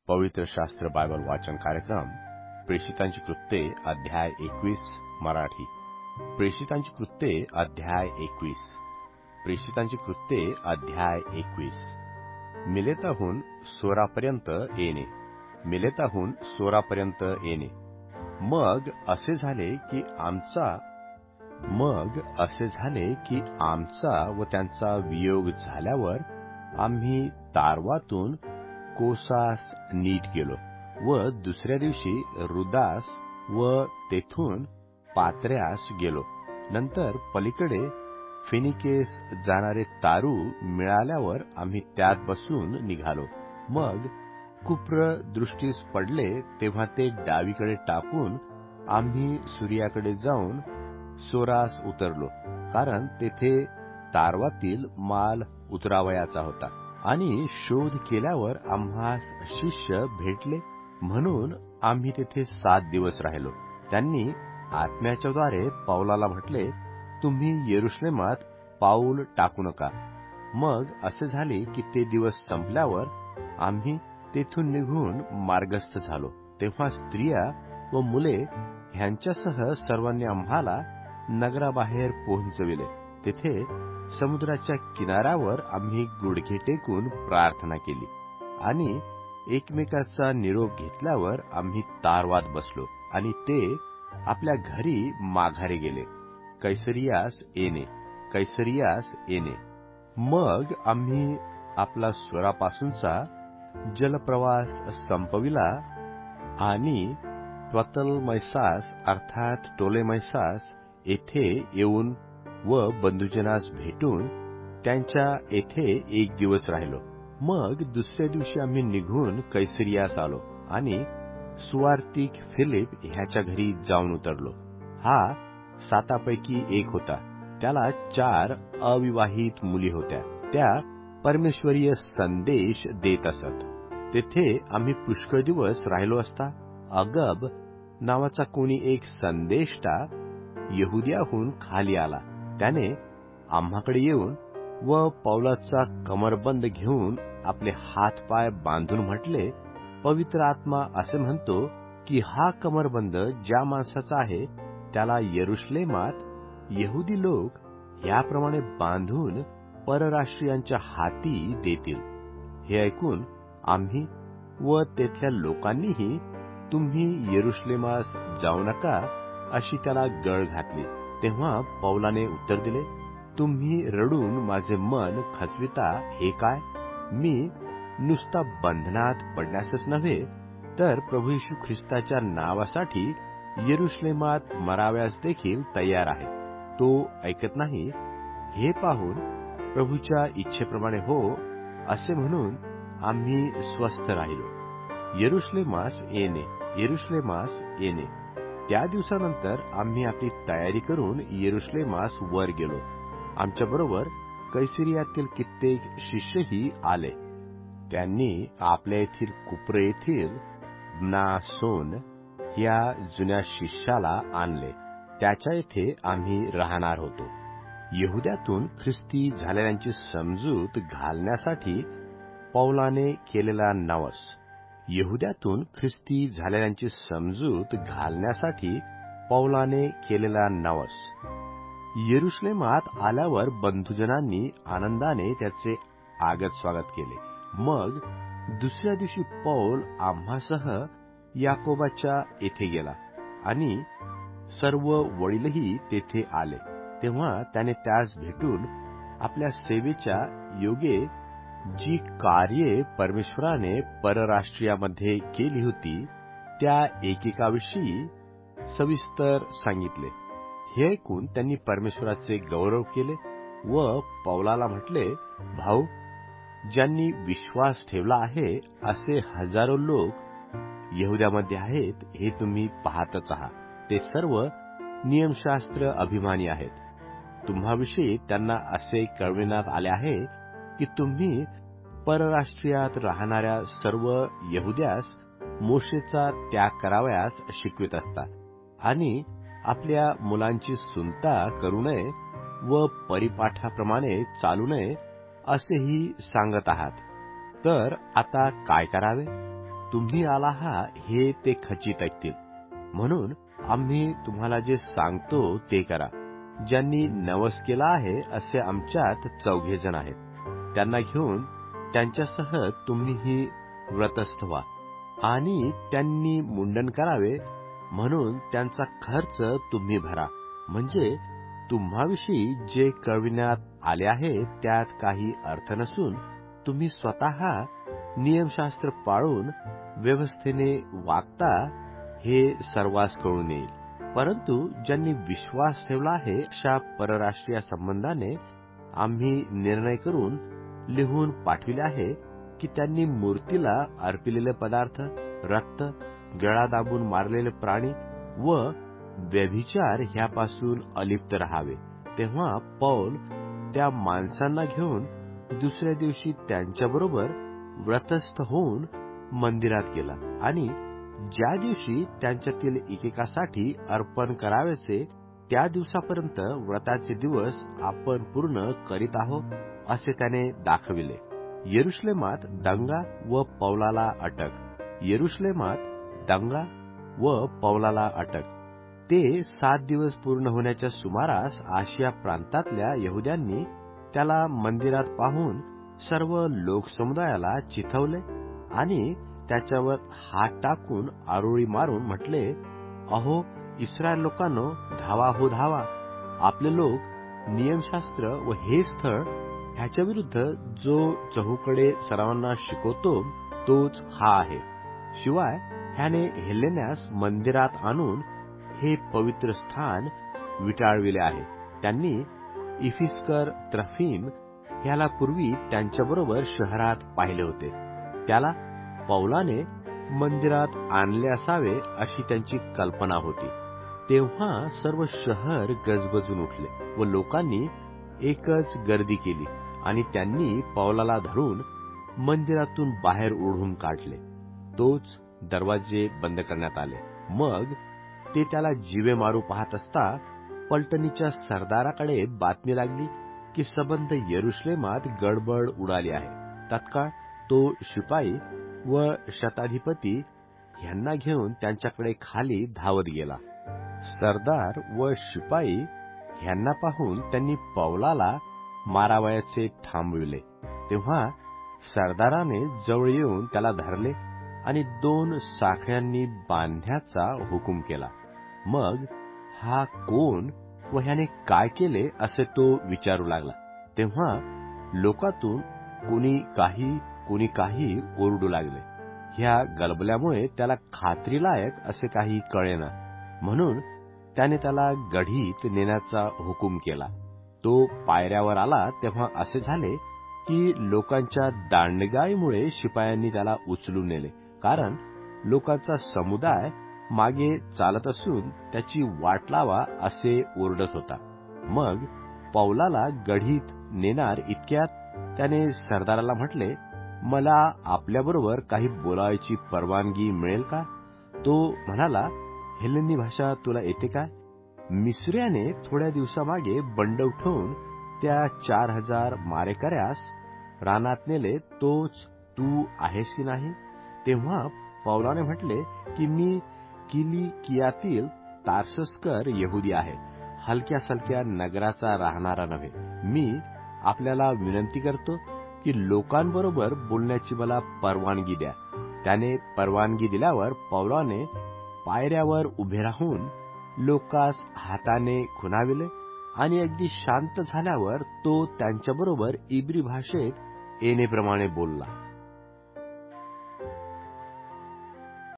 पवित्र शास्त्र बायबल वाचन कार्यक्रम प्रेषितांची कृत्ये अध्याय 21 मराठी. प्रेषितांची कृत्ये अध्याय 21. प्रेषितांची कृत्ये अध्याय 21. मिलेताहून सोरापर्यंत येणे. मिलेताहून सोरापर्यंत येणे. मग असे झाले की आमचा व त्यांचा वियोग झाल्यावर आम्ही तारवातून कोसास नीट गेलो व दुसऱ्या दिवशी रुदास व तेथून पात्र्यास गेलो. नंतर पलीकडे फिनिकेस जाणारे तारू मिळाल्यावर आम्ही त्यात बसून निघालो. मग कुप्र दृष्टीस पडले तेव्हा ते डावीकडे टाकून आम्ही सूर्याकडे जाऊन सोरास उतरलो, कारण तेथे तारवातील माल उतरावयाचा होता. आणि शोध केल्यावर आम्हास शिष्य भेटले, म्हणून आम्ही तेथे 7 दिवस राहिलो. त्यांनी आत्म्याच्याद्वारे पौलाला म्हटले, तुम्ही यरुशलेमात पाऊल टाकू नका. मग असे झाले की ते दिवस संपल्यावर आम्ही तेथून निघून मार्गस्थ झालो. तेव्हा स्त्रिया व मुले ह्यांच्यासह सर्वांनी आम्हाला नगराबाहेर पोहोचविले. तेथे समुद्राच्या किनाऱ्यावर आम्ही गुडघे टेकून प्रार्थना केली आणि एकमेकाचा निरोप घेतल्यावर आम्ही तारवात बसलो आणि ते आपल्या घरी माघारी गेले. कैसरियास येणे. मग आम्ही आपला स्वरापासूनचा जलप्रवास संपविला आणि त्वतलमैसास अर्थात टोलेमैसास येथे येऊन व बंधुजनास भेटून त्यांच्या येथे 1 दिवस राहिलो. मग दुसऱ्या दिवशी आम्ही निघून कैसरियास आलो आणि सुवार्तिक फिलिप ह्याच्या घरी जाऊन उतरलो. हा 7पैकी एक होता. त्याला 4 अविवाहित मुली होत्या. त्या परमेश्वरीय संदेश देत असत. तेथे आम्ही पुष्कळ दिवस राहिलो असता अगब नावाचा कोणी एक संदेष्टा यहुद्याहून खाली आला. त्याने आम्हाकडे येऊन व पौलाचा कमरबंद घेऊन आपले हातपाय बांधून म्हटले, पवित्र आत्मा असे म्हणतो की हा कमरबंद ज्या माणसाचा आहे त्याला यरुशलेमात यहुदी लोक ह्याप्रमाणे बांधून परराष्ट्रीयांच्या हाती देतील. हे ऐकून आम्ही व तेथल्या लोकांनीही तुम्ही यरुशलेमास जाऊ नका अशी त्याला गळ घातली. तेव्हा पौलाने उत्तर दिले, तुम्ही रडून माझे मन खचविता हे काय? मी नुसता बंधनात पडण्यासच नव्हे तर प्रभू येशू ख्रिस्ताच्या नावासाठी यरुशलेमात मराव्यास देखील तयार आहे. तो ऐकत नाही. हे पाहून प्रभूच्या इच्छेप्रमाणे हो असे म्हणून आम्ही स्वस्थ राहिलो. यरुशलेमास येणे. त्या दिवसानंतर आम्ही आपली तयारी करून यरुशलेमास वर गेलो. आमच्याबरोबर कैसरियातील कित्येक शिष्यही आले. त्यांनी आपल्या येथील कुप्र येथील म्नासोन या जुन्या शिष्याला आणले. त्याच्या येथे आम्ही राहणार होतो. यहुद्यातून ख्रिस्ती झालेल्यांची समजूत घालण्यासाठी पौलाने केलेला नवस. यरुशलेमात आल्यावर बंधुजनांनी आनंदाने त्याचे आगत स्वागत केले. मग दुसऱ्या दिवशी पौल आम्हासह याकोबाच्या येथे गेला आणि सर्व वडीलही तेथे आले. तेव्हा त्याने त्यास भेटून आपल्या सेवेच्या योगे जी कार्ये परमेश्वराने परराष्ट्रीयामध्ये केली होती त्या एकेकाविषयी सविस्तर सांगितले. हे ऐकून त्यांनी परमेश्वराचे गौरव केले व पौलाला म्हटले, भाऊ, ज्यांनी विश्वास ठेवला आहे असे हजारो लोक यहुद्यामध्ये आहेत हे तुम्ही पाहतच आहात. ते सर्व नियमशास्त्र अभिमानी आहेत. तुम्हाविषयी त्यांना असे कळविण्यात आले आहे की तुम्ही परराष्ट्रीयात राहणाऱ्या सर्व यहुद्यास मोशेचा त्याग करावयास शिकवित असता आणि आपल्या मुलांची सुनता करू नये व परिपाठाप्रमाणे चालू नये असेही सांगत आहात. तर आता काय करावे? तुम्ही आला हे ते खचित ऐकतील. म्हणून आम्ही तुम्हाला जे सांगतो ते करा. ज्यांनी नवस केला आहे असे आमच्यात 4 जण आहेत. त्यांना घेऊन त्यांच्यासह तुम्हीही व्रतस्थ व्हा आणि त्यांनी मुंडन करावे, म्हणून त्यांचा खर्च तुम्ही भरा. म्हणजे तुम्हाविषयी जे कळविण्यात आले आहे त्यात काही अर्थ नसून तुम्ही स्वतः नियमशास्त्र पाळून व्यवस्थेने वागता हे सर्वांस कळून येईल. परंतु ज्यांनी विश्वास ठेवला आहे अशा परराष्ट्रीय संबंधाने आम्ही निर्णय करून लिहून पाठविले आहे की त्यांनी मूर्तीला अर्पिलेले पदार्थ, रक्त, गळा दाबून मारलेले प्राणी व व्यभिचार ह्यापासून अलिप्त राहावे. तेव्हा पौल त्या माणसांना घेऊन दुसऱ्या दिवशी त्यांच्याबरोबर व्रतस्थ होऊन मंदिरात गेला आणि ज्या दिवशी त्यांच्यातील एकेकासाठी अर्पण करावयाचे त्या दिवसापर्यंत व्रताचे दिवस आपण पूर्ण करीत आहोत असे त्याने दाखविले. यरुशलेमात दंगा व पौलाला अटक. यरुशलेमात दंगा व पौलाला अटक. ते 7 दिवस पूर्ण होण्याच्या सुमारास आशिया प्रांतातल्या यहुद्यांनी त्याला मंदिरात पाहून सर्व लोकसमुदायाला चिथवले आणि त्याच्यावर हात टाकून आरोळी मारून म्हटले, अहो इस्रायल लोकांनो, धावा हो धावा. आपले लोक नियमशास्त्र व हे स्थळ ह्याच्या विरुद्ध जो चहूकडे सर्वांना शिकवतो तोच हा आहे. शिवाय ह्याने हेलेन्यास मंदिरात आणून हे पवित्र स्थान विटाळविले आहे. त्यांनी इफिस्कर त्रफीम ह्याला पूर्वी त्यांच्याबरोबर शहरात पाहिले होते. त्याला पौलाने मंदिरात आणले असावे अशी त्यांची कल्पना होती. तेव्हा सर्व शहर गजबजून उठले व लोकांनी एकच गर्दी केली आणि त्यांनी पौलाला धरून मंदिरातून बाहेर ओढून काढले. तोच दरवाजे बंद करण्यात आले. मग ते त्याला जीवे मारू पाहत असता पलटणीच्या सरदाराकडे बातमी लागली की सबंध यरुशलेमात गडबड उडाली आहे. तत्काळ तो शिपाई व शताधिपती ह्यांना घेऊन त्यांच्याकडे खाली धावत गेला. सरदार व शिपाई ह्यांना पाहून त्यांनी पौलाला मारावयाचे थांबविले. तेव्हा सरदाराने जवळ येऊन त्याला धरले आणि 2 साखळ्यांनी बांधण्याचा हुकूम केला. मग हा कोण व ह्याने काय केले असे तो विचारू लागला. तेव्हा लोकातून कोणी काही ओरडू लागले. ह्या गलबल्यामुळे त्याला खात्रीलायक असे काही कळेना, म्हणून त्याने त्याला गढीत नेण्याचा हुकूम केला. तो पायऱ्यावर आला तेव्हा असे झाले की लोकांच्या दांडगाईमुळे शिपायांनी त्याला उचलून नेले, कारण लोकांचा समुदाय मागे चालत असून त्याची वाट लावा असे ओरडत होता. मग पौलाला गढीत नेणार इतक्यात त्याने सरदाराला म्हटले, मला आपल्याबरोबर काही बोलायची परवानगी मिळेल का? तो म्हणाला, हेलेनी भाषा तुला येते काय? मिस्रियाने थोड्या दिवसामागे बंड उठवून त्या 4000 मारेकऱ्यास रानात नेले, तोच तू आहेस की नाही? तेव्हा पौलाने म्हटले की मी किलिकियातील तार्सस्कर यहुदी आहे, हलक्या सलक्या नगराचा राहणारा नव्हे. मी आपल्याला विनंती करतो की लोकांबरोबर बोलण्याची मला परवानगी द्या. त्याने परवानगी दिल्यावर पौलाने पायऱ्यावर उभे राहून लोकास हाताने खुणाविले आणि अगदी शांत झाल्यावर तो त्यांच्याबरोबर इब्री भाषेत येणेप्रमाणे बोलला.